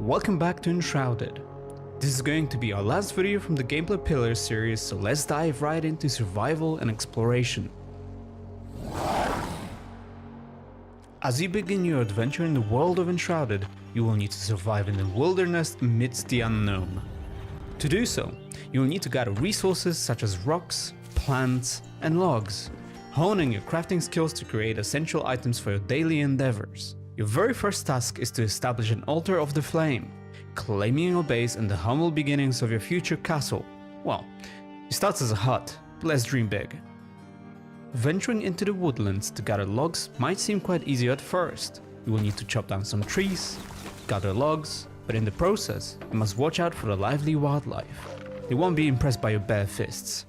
Welcome back to Enshrouded. This is going to be our last video from the Gameplay Pillars series, so let's dive right into survival and exploration. As you begin your adventure in the world of Enshrouded, you will need to survive in the wilderness amidst the unknown. To do so, you will need to gather resources such as rocks, plants, and logs, honing your crafting skills to create essential items for your daily endeavors. Your very first task is to establish an altar of the flame, claiming your base and the humble beginnings of your future castle. Well, it starts as a hut, but let's dream big. Venturing into the woodlands to gather logs might seem quite easy at first. You will need to chop down some trees, gather logs, but in the process, you must watch out for the lively wildlife. They won't be impressed by your bare fists.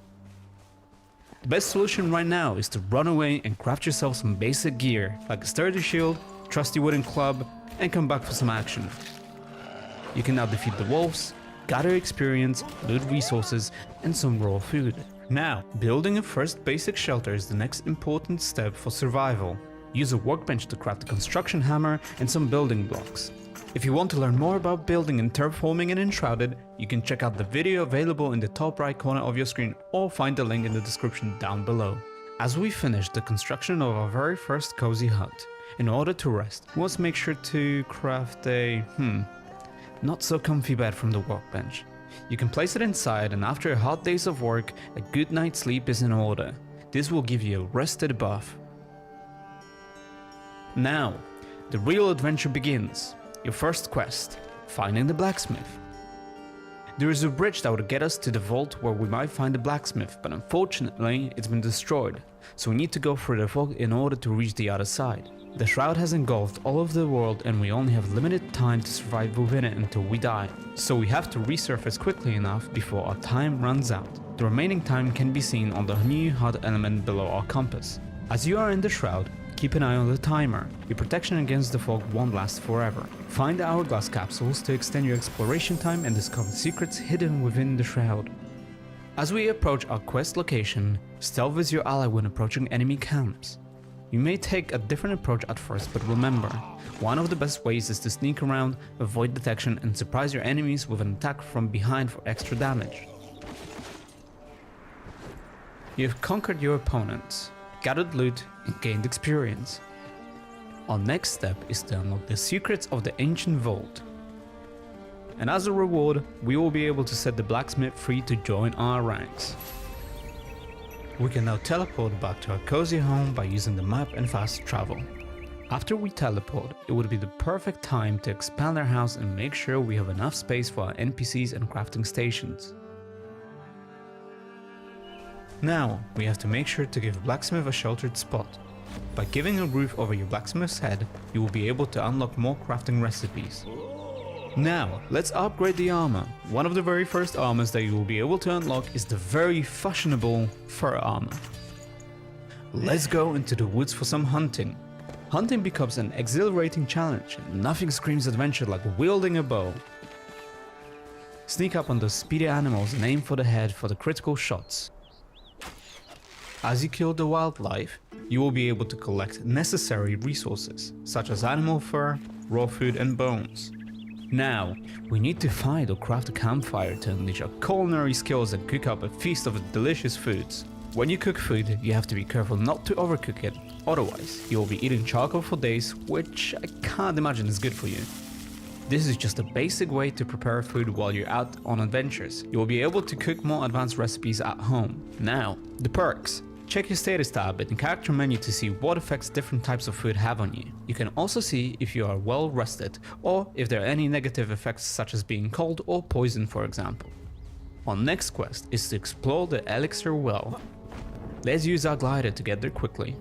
The best solution right now is to run away and craft yourself some basic gear, like a sturdy shield, trusty wooden club, and come back for some action. You can now defeat the wolves, gather experience, loot resources, and some raw food. Now, building a first basic shelter is the next important step for survival. Use a workbench to craft a construction hammer and some building blocks. If you want to learn more about building and terraforming in Enshrouded, you can check out the video available in the top right corner of your screen or find the link in the description down below. As we finish the construction of our very first cozy hut, in order to rest, we must make sure to craft a not so comfy bed from the workbench. You can place it inside, and after a hard days of work, a good night's sleep is in order. This will give you a rested buff. Now, the real adventure begins. Your first quest, finding the blacksmith. There is a bridge that would get us to the vault where we might find the blacksmith, but unfortunately it's been destroyed, so we need to go through the vault in order to reach the other side. The shroud has engulfed all of the world and we only have limited time to survive within it until we die, so we have to resurface quickly enough before our time runs out. The remaining time can be seen on the new HUD element below our compass. As you are in the shroud, keep an eye on the timer. Your protection against the fog won't last forever. Find the hourglass capsules to extend your exploration time and discover secrets hidden within the shroud. As we approach our quest location, stealth is your ally when approaching enemy camps. You may take a different approach at first, but remember, one of the best ways is to sneak around, avoid detection, and surprise your enemies with an attack from behind for extra damage. You have conquered your opponents, gathered loot, and gained experience. Our next step is to unlock the secrets of the ancient vault. And as a reward, we will be able to set the blacksmith free to join our ranks. We can now teleport back to our cozy home by using the map and fast travel. After we teleport, it would be the perfect time to expand our house and make sure we have enough space for our NPCs and crafting stations. Now, we have to make sure to give blacksmith a sheltered spot. By giving a roof over your blacksmith's head, you will be able to unlock more crafting recipes. Now, let's upgrade the armor. One of the very first armors that you will be able to unlock is the very fashionable fur armor. Let's go into the woods for some hunting. Hunting becomes an exhilarating challenge, and nothing screams adventure like wielding a bow. Sneak up on those speedy animals and aim for the head for the critical shots. As you kill the wildlife, you will be able to collect necessary resources, such as animal fur, raw food, and bones. Now, we need to find or craft a campfire to unleash our culinary skills and cook up a feast of delicious foods. When you cook food, you have to be careful not to overcook it, otherwise you will be eating charcoal for days, which I can't imagine is good for you. This is just a basic way to prepare food while you're out on adventures. You will be able to cook more advanced recipes at home. Now, the perks. Check your status tab in the character menu to see what effects different types of food have on you. You can also see if you are well rested, or if there are any negative effects such as being cold or poison, for example. Our next quest is to explore the elixir well. Let's use our glider to get there quickly.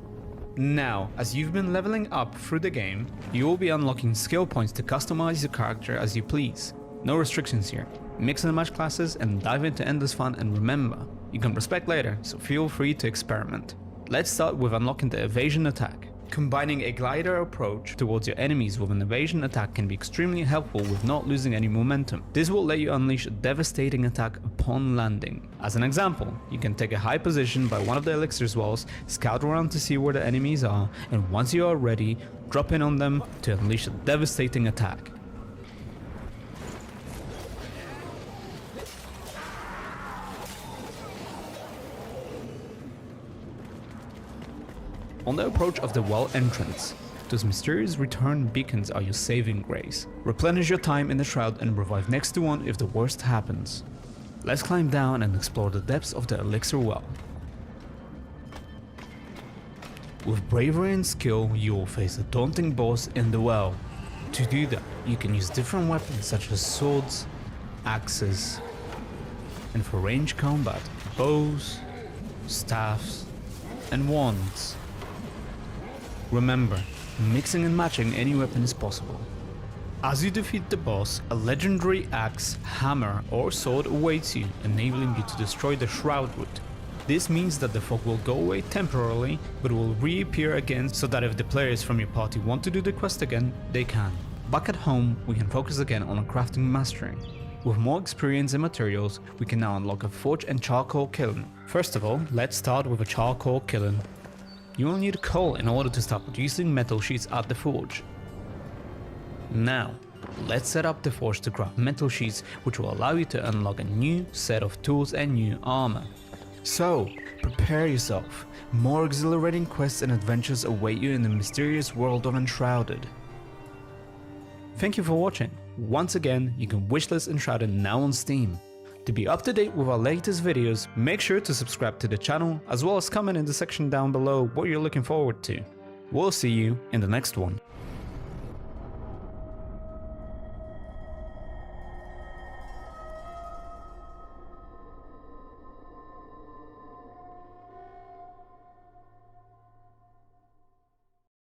Now, as you've been leveling up through the game, you will be unlocking skill points to customize your character as you please. No restrictions here. Mix and match classes and dive into endless fun, and remember, you can respec later, so feel free to experiment. Let's start with unlocking the evasion attack. Combining a glider approach towards your enemies with an evasion attack can be extremely helpful with not losing any momentum. This will let you unleash a devastating attack upon landing. As an example, you can take a high position by one of the elixir's walls, scout around to see where the enemies are, and once you are ready, drop in on them to unleash a devastating attack. On the approach of the well entrance, those mysterious return beacons are your saving grace. Replenish your time in the shroud and revive next to one if the worst happens. Let's climb down and explore the depths of the elixir well. With bravery and skill, you will face a daunting boss in the well. To do that, you can use different weapons such as swords, axes, and for range combat, bows, staffs, and wands. Remember, mixing and matching any weapon is possible. As you defeat the boss, a legendary axe, hammer, or sword awaits you, enabling you to destroy the Shroudwood. This means that the fog will go away temporarily, but will reappear again so that if the players from your party want to do the quest again, they can. Back at home, we can focus again on our crafting mastery. With more experience and materials, we can now unlock a forge and charcoal kiln. First of all, let's start with a charcoal kiln. You will need coal in order to start producing metal sheets at the forge. Now, let's set up the forge to craft metal sheets, which will allow you to unlock a new set of tools and new armor. So, prepare yourself. More exhilarating quests and adventures await you in the mysterious world of Enshrouded. Thank you for watching. Once again, you can wishlist Enshrouded now on Steam. To be up to date with our latest videos, make sure to subscribe to the channel, as well as comment in the section down below what you're looking forward to. We'll see you in the next one.